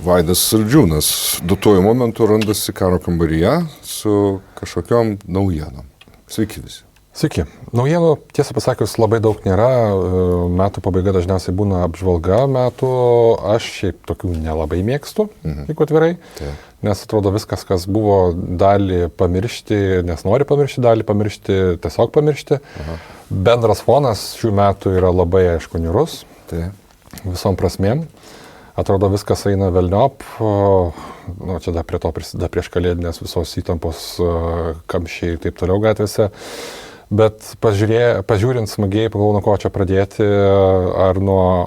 Vaidas Saldžiūnas duotuoju momentu randasi karo kambaryje su kažkokiom naujienom. Sveiki visi. Sveiki. Naujienų, tiesą pasakius, labai daug nėra. Metų pabaiga dažniausiai būna apžvalga metų. Aš šiaip tokių nelabai mėgstu, jeigu atvirai. Nes atrodo viskas, kas buvo, dalį pamiršti, nes nori pamiršti, dalį pamiršti, tiesiog pamiršti. Bendras fonas šių metų yra labai aišku niūrus. Visom prasmėm. Atrodo viskas eina velniop. Čia dar prie to prisideda prieš kalėdinės visos įtampos kamščiai ir taip toliau gatvėse. Bet pažiūrint smagiai, pagalvoju, nuo ko čia pradėti, ar nuo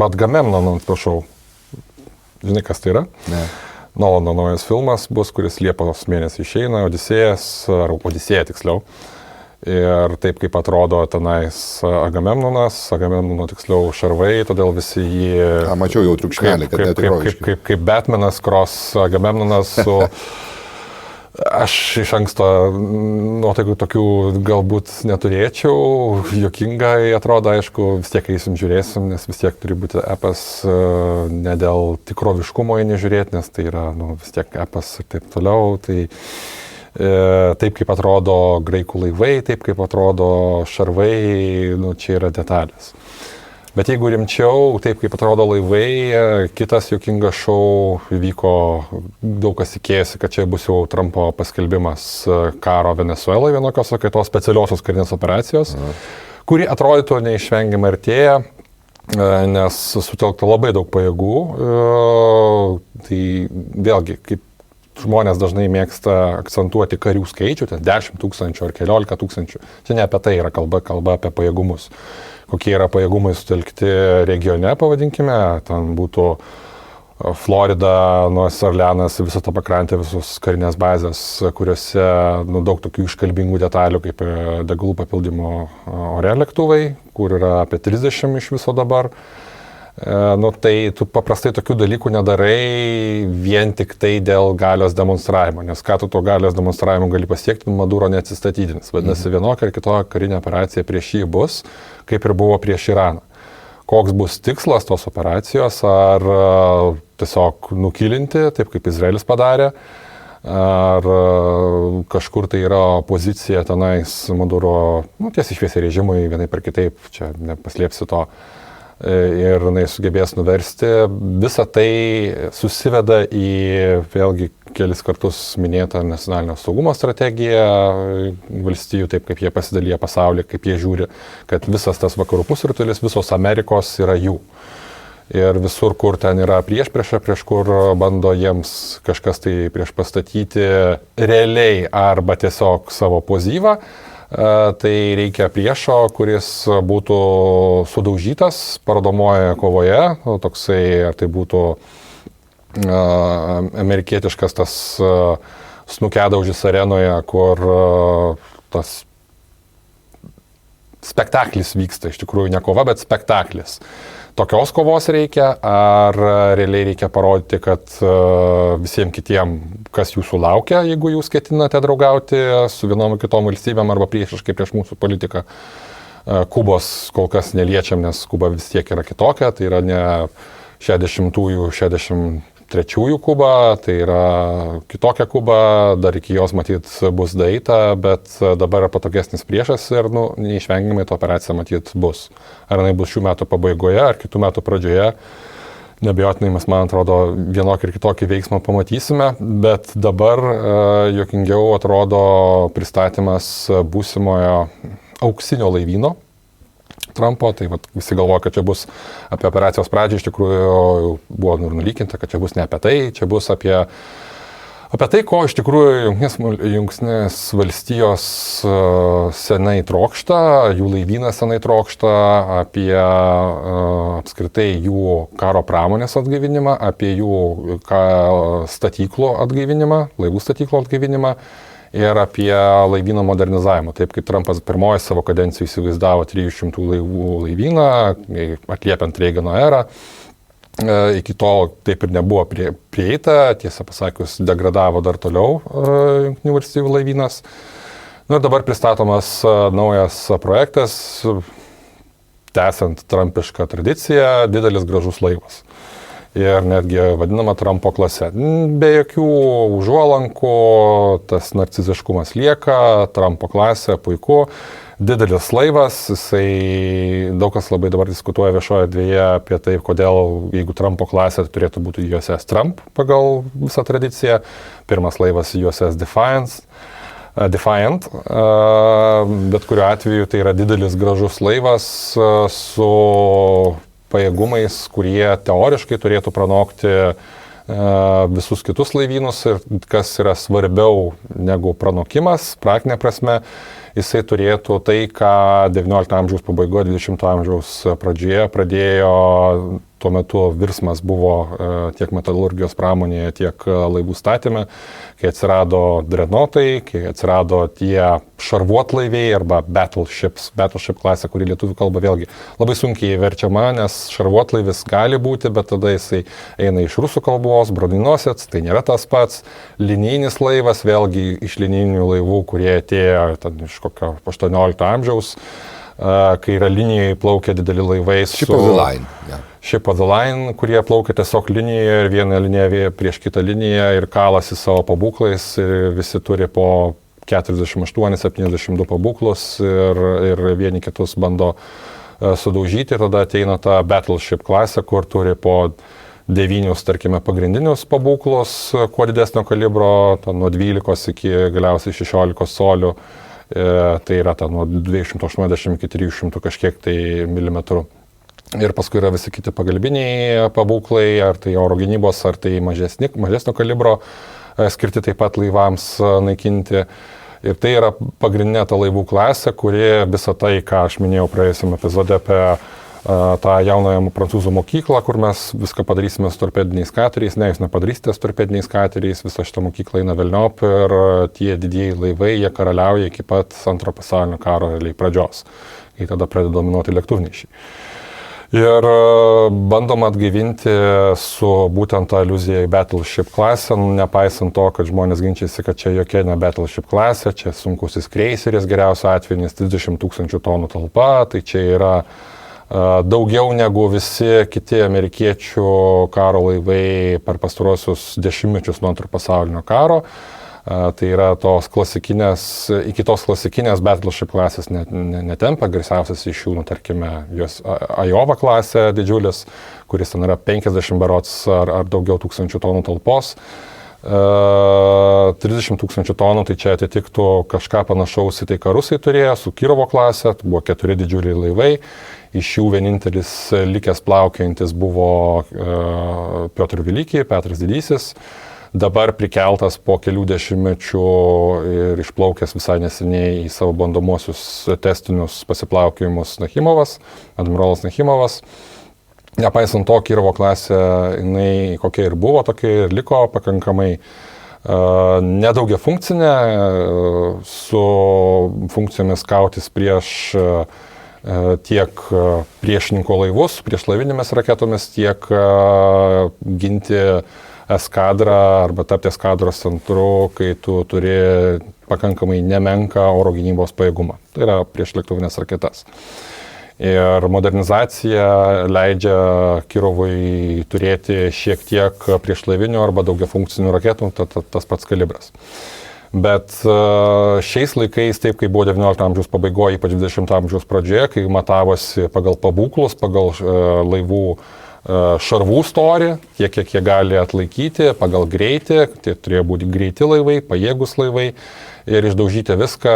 Batgamemnono, prašau. Žinai, kas tai yra? Ne. Nolano naujas filmas bus, kuris Liepos mėnesį išeina, Odisėjas, ar Odisėja tiksliau. Ir taip kaip atrodo tenais Agamemnono tiksliau šarvai, todėl visi jį... Mačiau jau triukšmelį, kad netikroviškai. Kaip Batmanas, Cross Agamemnonas su... Aš iš anksto nuotaikų tokių galbūt neturėčiau, juokingai atrodo, aišku, vis tiek eisim žiūrėsim, nes vis tiek turi būti epas, ne dėl tikroviškumo jį nežiūrėti, nes tai yra vis tiek epas ir taip toliau. Tai taip kaip atrodo graikų laivai, taip kaip atrodo šarvai, čia yra detalės. Bet jeigu rimčiau, taip kaip atrodo laivai, kitas juokingas šou vyko, daug kas tikėjosi, kad čia bus jau Trumpo paskelbimas karo Venesueloje, vienokios ar kitos specialiosios karinės operacijos, kuri atrodytų neišvengiamai artėja, nes sutelkta labai daug pajėgų. Tai vėlgi, kaip žmonės dažnai mėgsta akcentuoti karių skaičių, ten 10 000 ar 14 000. Čia ne apie tai yra kalba apie pajėgumus. Kokie yra pajėgumai sutelkti regione, pavadinkime, ten būtų Florida, Nuojos Orleanas, visą tą pakrantę, visos karinės bazės, kuriuose daug tokių iškalbingų detalių, kaip degalų papildymo ore lėktuvai, kur yra apie 30 iš viso dabar. Tai tu paprastai tokių dalykų nedarai vien tik tai dėl galios demonstravimo, nes ką tu to galios demonstravimo gali pasiekti, Maduro neatsistatydins. Vadinasi, vienokia ar kitokia karinė operacija prieš jį bus, kaip ir buvo prieš Iraną. Koks bus tikslas tos operacijos, ar tiesiog nukilinti, taip kaip Izraelis padarė, ar kažkur tai yra opozicija tenais Maduro, tiesiai šviesiai režimui, vienai per kitaip, čia nepaslėpsi to. Ir jinai sugebės nuversti. Visa tai susiveda į vėlgi kelis kartus minėtą nacionalinio saugumo strategiją valstijų, taip kaip jie pasidalyja pasaulį, kaip jie žiūri, kad visas tas vakarų pusrutulis, visos Amerikos yra jų. Ir visur, kur ten yra priešprieša, prieš kur bando jiems kažkas tai prieš pastatyti realiai arba tiesiog savo pozityvą, tai reikia priešo, kuris būtų sudaužytas parodomoje kovoje, toksai, ar tai būtų amerikietiškas tas snukiadaužis arenoje, kur tas spektaklis vyksta, iš tikrųjų ne kova, bet spektaklis. Tokios kovos reikia, ar realiai reikia parodyti, kad visiems kitiem, kas jūsų laukia, jeigu jūs ketinate draugauti su vienom kitom valstybėm arba priešiškai prieš mūsų politiką. Kubos kol kas neliečiam, nes Kuba vis tiek yra kitokia, tai yra ne 60-ųjų, 63-ųjų Kuba, tai yra kitokia Kuba, dar iki jos matyt bus daeita, bet dabar yra patogesnis priešas ir neišvengiamai ta operacija matyt bus. Ar jinai bus šių metų pabaigoje, ar kitų metų pradžioje, neabejotinai mes, man atrodo, vienokį ir kitokį veiksmą pamatysime, bet dabar juokingiau atrodo pristatymas būsimojo auksinio laivyno Trumpo, tai visi galvoja, kad čia bus apie operacijos pradžią, iš tikrųjų buvo nulykinta, kad čia bus ne apie tai, čia bus apie tai, ko iš tikrųjų Jungtinės valstijos senai trokšta, jų laivynas senai trokšta, apie apskritai jų karo pramonės atgaivinimą, apie jų statyklų atgaivinimą, laivų statyklų atgaivinimą. Ir apie laivyno modernizavimą. Taip kaip Trumpas pirmoji savo kadencijų įsivaizdavo 300 laivų laivyną, atliepiant Reigano erą. Iki tol taip ir nebuvo prieita, tiesą pasakius, degradavo dar toliau Jungtinių valstybių laivynas. Ir dabar pristatomas naujas projektas, tęsiant trumpišką tradiciją, didelis gražus laivas. ir netgi vadinama Trumpo klase. Be jokių užuolankų, tas narciziškumas lieka, Trumpo klasė puiku, didelis laivas, jisai daug kas labai dabar diskutuoja viešoje erdvėje apie tai, kodėl, jeigu Trumpo klasė turėtų būti USS Trump pagal visą tradiciją, pirmas laivas USS Defiant, bet kuriuo atveju tai yra didelis gražus laivas su pajėgumais, kurie teoriškai turėtų pranokti visus kitus laivynus ir kas yra svarbiau negu pranokimas, praktinė prasme, jisai turėtų tai, ką XIX amžiaus pabaigoje, XX amžiaus pradžioje pradėjo, tuo metu virsmas buvo tiek metalurgijos pramonėje, tiek laivų statyme, kai atsirado dreadnoughtai, kai atsirado tie šarvuotlaiviai arba battleship klasė, kuri lietuvių kalba vėlgi labai sunkiai verčiama, nes šarvuotlaivis gali būti, bet tada jisai eina iš rusų kalbos, brodinossets, tai nėra tas pats, linijinis laivas, vėlgi iš linijinių laivų, kurie atėjo iš kokio 18 amžiaus, kai yra linijoje plaukia dideli laivai su... Ship of the line. Yeah. Ship of the line, kurie plaukia tiesiog linijoje ir vieną liniją prieš kitą liniją ir kalasi savo pabūklais ir visi turi po 48-72 pabūklus ir vieni kitus bando sudaužyti ir tada ateina ta battleship klasė, kur turi po 9, tarkime, pagrindinius pabūklus, kuo didesnio kalibro, nuo 12 iki galiausiai 16 colių. Tai yra nuo 280 iki 300 kažkiek tai milimetrų. Ir paskui yra visi kiti pagalbiniai pabūklai, ar tai oro gynybos, ar tai mažesnio kalibro, skirti taip pat laivams naikinti. Ir tai yra pagrindinė ta laivų klasė, kuri visą tai, ką aš minėjau praėjusiam epizode apie tą jaunąją prancūzų mokyklą, kur mes viską padarysime su torpediniais kateriais, ne, jūs nepadarysite su torpediniais kateriais, visa šita mokykla eina velniop ir tie didieji laivai, jie karaliauja iki pat Antrojo pasaulinio karo realiai pradžios, kai tada pradeda dominuoti lėktuvnešiai. Ir bandoma atgaivinti su būtent tą iliuziją į battleship klasę, nepaisant to, kad žmonės ginčiasi, kad čia jokia ne battleship klasė, čia sunkusis kreiseris geriausiu atveju, nes 30 000 tonų talpa, tai čia yra daugiau negu visi kiti amerikiečių karo laivai per pastaruosius dešimtmečius nuo Antrojo pasaulinio karo. Tai yra iki tos klasikinės battleship klasės netempa, garsiausias iš jų, tarkime, jos Iowa klasė didžiulis, kuris ten yra 50 berods ar daugiau tūkstančių tonų talpos. 30 000 tonų, tai čia atitiktų kažką panašaus į tai, ką rusai turėjo su Kirovo klasė, tai buvo 4 didžiuliai laivai, iš jų vienintelis likęs plaukiojantis buvo Piotr Velykiai, Petras Didysis, dabar prikeltas po kelių dešimtmečių ir išplaukęs visai neseniai į savo bandomuosius testinius pasiplaukiojimus Nachimovas, admirolas Nachimovas. Nepaisant to, Kirovo klasė, jinai kokia ir buvo, tokia ir liko pakankamai nedaugia funkcinė, su funkcijomis kautis prieš tiek priešininko laivus, prieš laivinėmis raketomis, tiek ginti eskadrą arba tapti eskadros centru, kai tu turi pakankamai nemenką oro gynybos pajėgumą. Tai yra prieš lėktuvinės raketas. Ir modernizacija leidžia Kirovui turėti šiek tiek priešlaivinių arba daugiafunkcinių raketų, tas pats kalibras. Bet šiais laikais, taip kaip buvo XIX amžiaus pabaigoje, ypač XX amžiaus pradžioje, kai matavosi pagal pabūklus, pagal laivų šarvų storį, kiek jie gali atlaikyti, pagal greitį, tai turėjo būti greiti laivai, pajėgus laivai ir išdaužyti viską,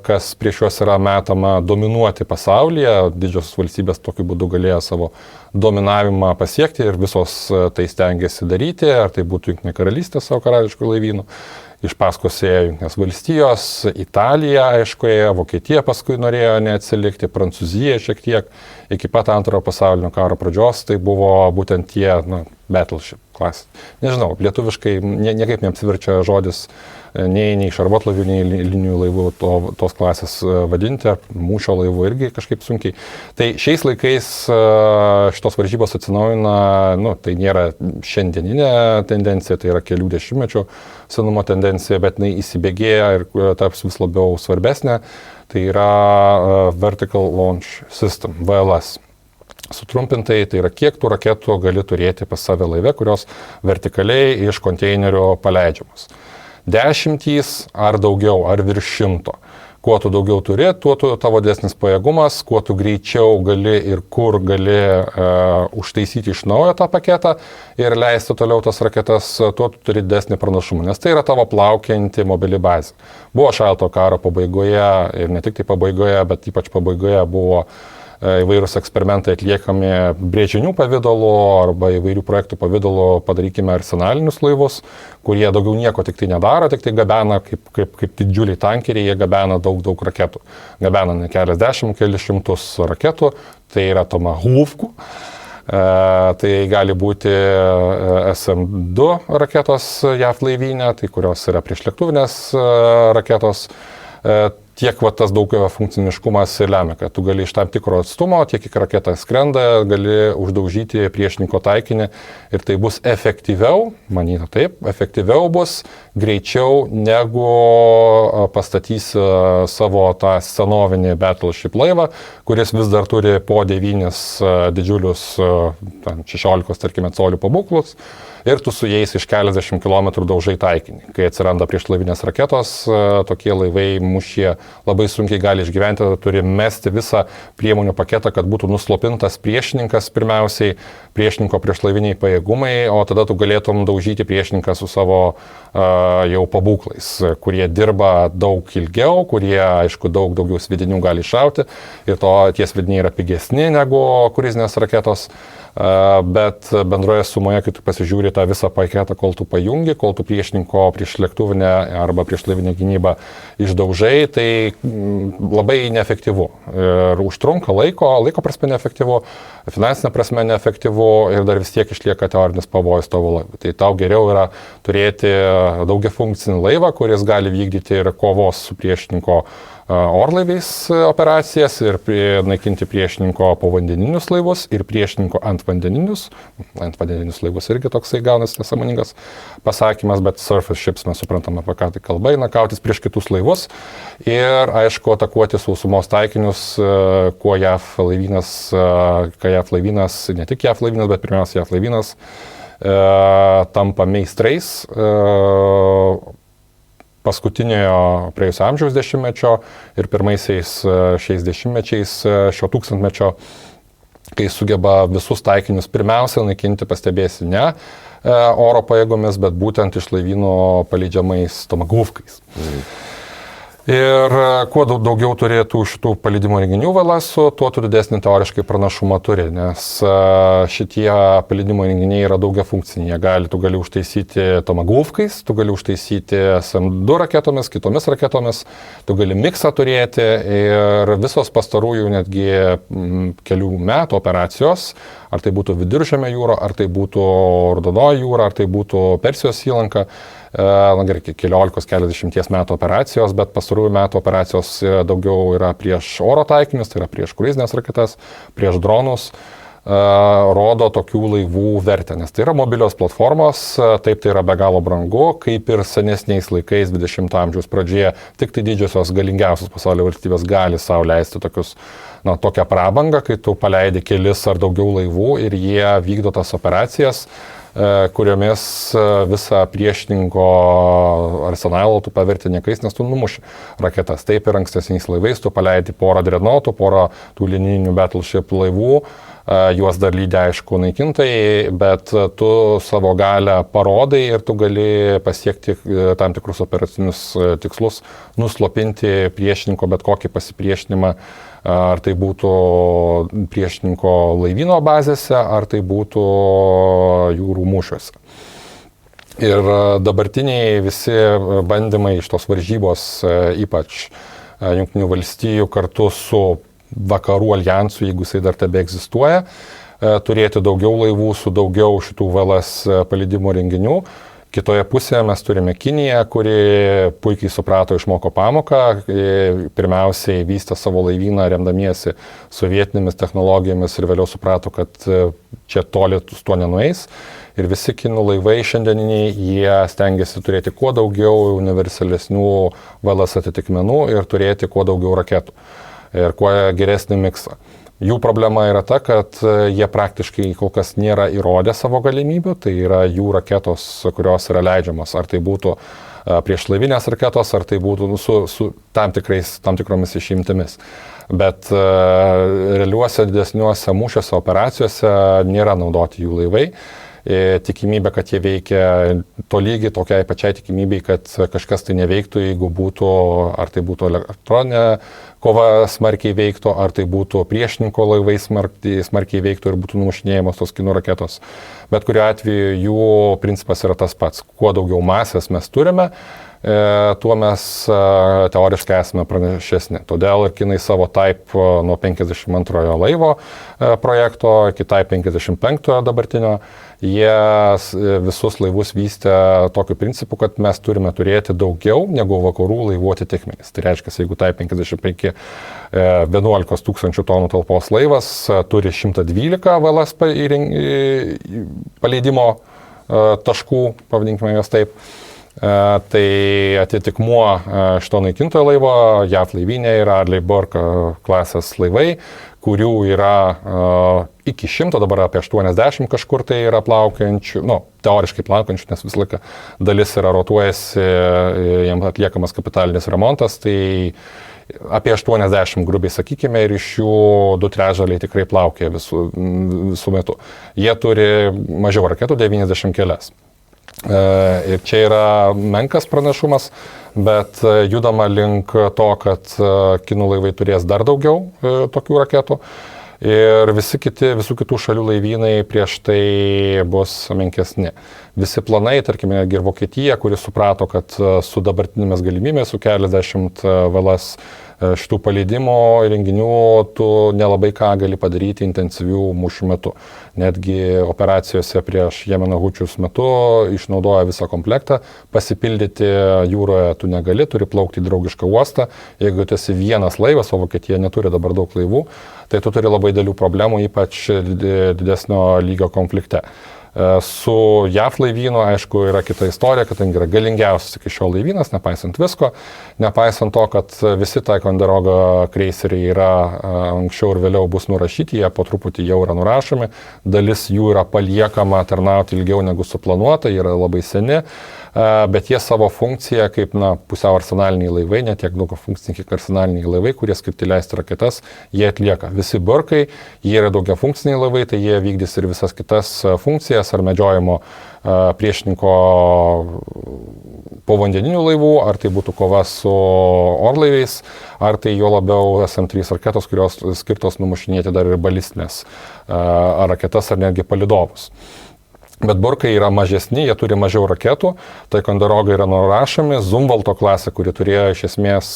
kas prieš juos yra metama dominuoti pasaulyje. Didžiosios valstybės tokiu būdu galėjo savo dominavimą pasiekti ir visos tai stengiasi daryti, ar tai būtų Jungtinė karalystė savo karališkų laivynų. Iš paskos ėjo Jungtinės valstijos, Italija, aišku, Vokietija paskui norėjo neatsilikti, Prancūzija šiek tiek, iki pat Antrojo pasaulinio karo pradžios, tai buvo būtent tie battleship klasė. Nežinau, lietuviškai niekaip neapsiverčia žodis nei šarvuotlavių, nei linijų laivų tos klasės vadinti, mūšio laivų irgi kažkaip sunkiai. Tai šiais laikais šitos varžybos atsinaujina, tai nėra šiandieninė tendencija, tai yra kelių dešimtmečių senumo tendencija, bet jinai įsibėgėja ir taps vis labiau svarbesnė. Tai yra Vertical Launch System, VLS. Sutrumpintai tai yra, kiek tų raketų gali turėti pas save laive, kurios vertikaliai iš konteinerio paleidžiamos. 10 ar daugiau, ar virš 100. Kuo tu daugiau turi, tuo tavo didesnis pajėgumas, kuo tu greičiau gali ir kur gali užtaisyti iš naujo tą paketą ir leisti toliau tas raketas, tuo tu turi didesnį pranašumą, nes tai yra tavo plaukianti mobili bazė. Buvo šalto karo pabaigoje ir ne tik tai pabaigoje, bet ypač pabaigoje buvo įvairūs eksperimentai atliekami brėžinių pavidalo arba įvairių projektų pavidalo, padarykime arsenalinius laivus, kurie daugiau nieko tik tai nedaro, tik tai gabena kaip didžiuliai tankeriai, jie gabena daug raketų. Gabena ne keliasdešimt, kelis šimtus raketų, tai yra tomahawkų. Tai gali būti SM-2 raketos JAV laivyne, tai kurios yra priešlėktuvinės raketos. Tiek tas daug funkciniškumas lemia, kad tu gali iš tam tikro atstumo, tiek kiek raketa skrenda, gali uždaužyti priešininko taikinį ir tai bus efektyviau, manyta taip, efektyviau bus, greičiau negu pastatys savo tą senovinį battleship laivą, kuris vis dar turi po 9 didžiulius 16, tarkime, colių pabūklus. Ir tu su jais iš keliasdešimt kilometrų daužai taikinį. Kai atsiranda priešlaivinės raketos, tokie laivai mūšyje labai sunkiai gali išgyventi, turi mesti visą priemonių paketą, kad būtų nuslopintas priešininkas pirmiausiai, priešininko priešlaiviniai pajėgumai, o tada tu galėtum daužyti priešininką su savo jau pabūklais, kurie dirba daug ilgiau, kurie, aišku, daugiau sviedinių gali iššauti ir tie sviediniai yra pigesni negu kruizinės raketos. Bet bendroje sumoje, kai tu pasižiūri tą visą paketą, kol tu pajungi, kol tu priešininko priešlėktuvinę arba priešlaivinę gynybą išdaužai, tai labai neefektyvu. Ir užtrunka laiko prasme neefektyvu, finansinė prasme neefektyvu ir dar vis tiek išlieka teorinis pavojus tavo laivui. Tai tau geriau yra turėti daugiafunkcinį laivą, kuris gali vykdyti ir kovos su priešininko orlaiviais operacijas ir naikinti priešininko povandeninius laivus ir priešininko antvandeninius laivus irgi toksai gaunasi nesąmoningas pasakymas, bet surface ships mes suprantame, apie ką tai kalba, eina kautis prieš kitus laivus ir, aišku, atakuoti sausumos taikinius, kuo JAV laivynas, ne tik JAV laivynas, bet pirmiausia JAV laivynas tampa meistrais paskutiniojo praėjusio amžiaus dešimtmečio ir pirmaisiais šiais dešimtmečiais šio tūkstantmečio, kai sugeba visus taikinius pirmiausia naikinti, pastebėsi, ne oro pajėgomis, bet būtent iš laivyno paleidžiamais tomahawkais. Ir kuo daugiau turėtų šitų paleidimo įrenginių VLS, tuo tu didesnį teoriškai pranašumą turi, nes šitie paleidimo įrenginiai yra daugiafunkciniai. Tu gali užtaisyti tomahawkais, tu gali užtaisyti SM-2 raketomis, kitomis raketomis, tu gali miksą turėti ir visos pastarųjų netgi kelių metų operacijos, ar tai būtų Viduržemio jūra, ar tai būtų Raudonoji jūra, ar tai būtų Persijos įlanka, keliasdešimties metų operacijos, bet pastarųjų metų operacijos daugiau yra prieš oro taikinius, tai yra prieš kruizinės raketas, prieš dronus, rodo tokių laivų vertę, nes tai yra mobilios platformos, taip tai yra be galo brangu, kaip ir senesniais laikais 20 amžiaus pradžioje, tik tai didžiosios galingiausios pasaulio valstybės gali sau leisti tokią prabangą, kai tu paleidi kelis ar daugiau laivų ir jie vykdo tas operacijas, kuriomis visą priešininko arsenalą tu paverti niekais, nes tu numuši raketas. Taip ir ankstesniais laivais tu paleidi porą dreadnoughtų, porą tų linijinių battleship laivų, juos dar lydi, aišku, naikintojai, bet tu savo galę parodai ir tu gali pasiekti tam tikrus operacinius tikslus, nuslopinti priešininko bet kokį pasipriešinimą, ar tai būtų priešininko laivyno bazėse, ar tai būtų jūrų mūšiuose. Ir dabartiniai visi bandymai iš tos varžybos, ypač Jungtinių valstijų kartu su vakarų aljansu, jeigu jisai dar tebe egzistuoja, turėti daugiau laivų su daugiau šitų VLS paleidimo renginių. Kitoje pusėje mes turime Kiniją, kuri puikiai suprato, išmoko pamoką, pirmiausiai vystė savo laivyną remdamiesi sovietinėmis technologijomis ir vėliau suprato, kad čia toli tuo nenueis. Ir visi kinų laivai šiandieniniai, jie stengiasi turėti kuo daugiau universalesnių VLS atitikmenų ir turėti kuo daugiau raketų ir kuo geresnį miksą. Jų problema yra ta, kad jie praktiškai kol kas nėra įrodę savo galimybių, tai yra jų raketos, kurios yra leidžiamos, ar tai būtų priešlaivinės raketos, ar tai būtų su tam tikromis išimtimis. Bet realiuose didesniuose mūšiuose, operacijose nėra naudoti jų laivai. Tikimybė, kad jie veikia tolygiai tokiai pačiai tikimybei, kad kažkas tai neveiktų, jeigu būtų, ar tai būtų elektroninė kova smarkiai veiktų, ar tai būtų priešininko laivai smarkiai veiktų ir būtų numušinėjamos tos kinų raketos. Bet kuriuo atveju jų principas yra tas pats. Kuo daugiau masės mes turime, tuo mes teoriškai esame pranašesni. Todėl ir kinai savo Type nuo 52 laivo projekto iki Type 55 dabartinio, jie visus laivus vystė tokiu principu, kad mes turime turėti daugiau negu vakarų laivų atitikmenys. Tai reiškia, jeigu Type 55 11 tūkstančių tonų talpos laivas turi 112 VLS paleidimo taškų, pavadinkime juos taip, tai atitikmuo šito naikintojo laivo, JAV laivynė yra Arleigh Burke klasės laivai, kurių yra iki 100, dabar apie 80 kažkur tai yra plaukiančių, teoriškai plaukiančių, nes visą laiką dalis yra rotuojasi, jiems atliekamas kapitalinis remontas, tai apie 80 grubiai sakykime ir iš jų 2/3 tikrai plaukia visų metu. Jie turi mažiau raketų, 90 kelias. Ir čia yra menkas pranašumas, bet judama link to, kad kinų laivai turės dar daugiau tokių raketų ir visų kitų šalių laivynai prieš tai bus menkesni. Visi planai, tarkime, ir Vokietija, kuri suprato, kad su dabartinėmis galimybėmis, su keliasdešimt VLS šitų paleidimo įrenginių tu nelabai ką gali padaryti intensyvių mūšių metu. Netgi operacijose prieš Jemeno hučius metu išnaudoja visą komplektą, pasipildyti jūroje tu negali, turi plaukti į draugišką uostą. Jeigu tu esi vienas laivas, o Vokietija neturi dabar daug laivų, tai tu turi labai didelių problemų, ypač didesnio lygio konflikte. Su JAV laivynu, aišku, yra kita istorija, kadangi yra galingiausias iki šiol laivynas, nepaisant visko, nepaisant to, kad visi Ticonderoga kreiseriai yra anksčiau ir vėliau bus nurašyti, jie po truputį jau yra nurašomi, dalis jų yra paliekama tarnauti ilgiau negu suplanuota, jie yra labai seni, bet jie savo funkciją kaip pusiau arsenaliniai laivai, ne tiek daug funkciniai kiek arsenaliniai laivai, kurie skirti leisti raketas, jie atlieka. Visi Burkai, jie yra daugia funkciniai laivai, tai jie vykdys ir visas kitas funkcijas ar medžiojimo priešininko povandeninių laivų, ar tai būtų kova su orlaiviais, ar tai jo labiau SM-3 raketos, kurios skirtos numušinėti dar ir balistinės raketas ar netgi palidovus. Bet Burkai yra mažesni, jie turi mažiau raketų, Ticonderoga yra nurašomi, Zumwalto klasė, kuri turėjo iš esmės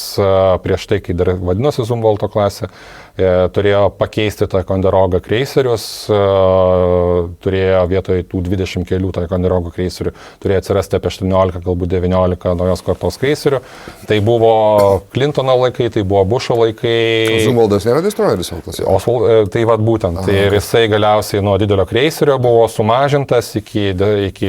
prieš tai, kai dar vadinosi Zumwalto klasė, turėjo pakeisti Ticonderoga kreiserius, turėjo vietoj tų 20 kelių Ticonderoga kreiserių, turėjo atsirasti apie 18, galbūt 19 naujos kartos kreiserių. Tai buvo Clintono laikai, tai buvo Busho laikai. Zumwaltas nėra destroyeris klasė? Tai vad būtent. Tai ir jisai galiausiai nuo didelio kreiserio buvo sumažintas iki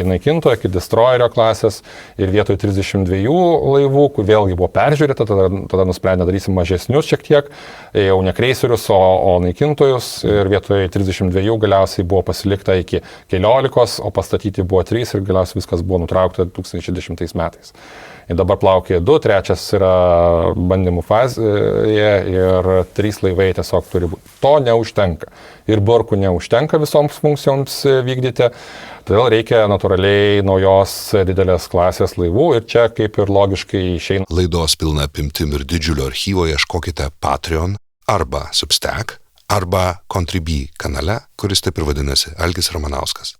naikintojo, iki destroyerio klasės ir vietoj 32 laivų, kur vėlgi buvo peržiūrėta, tada nusprendė darysim mažesnius šiek tiek, jau ne kreiserius, o naikintojus ir vietoj 32 galiausiai buvo pasilikta iki 14, o pastatyti buvo 3 ir galiausiai viskas buvo nutraukta 2010 metais. Ir dabar plaukė 2, 3 yra bandymų fazėje ir 3 laivai tiesiog turi būti. To neužtenka. Ir Burkų neužtenka visoms funkcijoms vykdyti. Todėl reikia natūraliai naujos didelės klasės laivų ir čia kaip ir logiškai išeina. Laidos pilna apimtim ir didžiulio archyvo ieškokite Patreon arba Substack arba Contribui kanale, kuris taip ir vadinasi Algis Ramanauskas.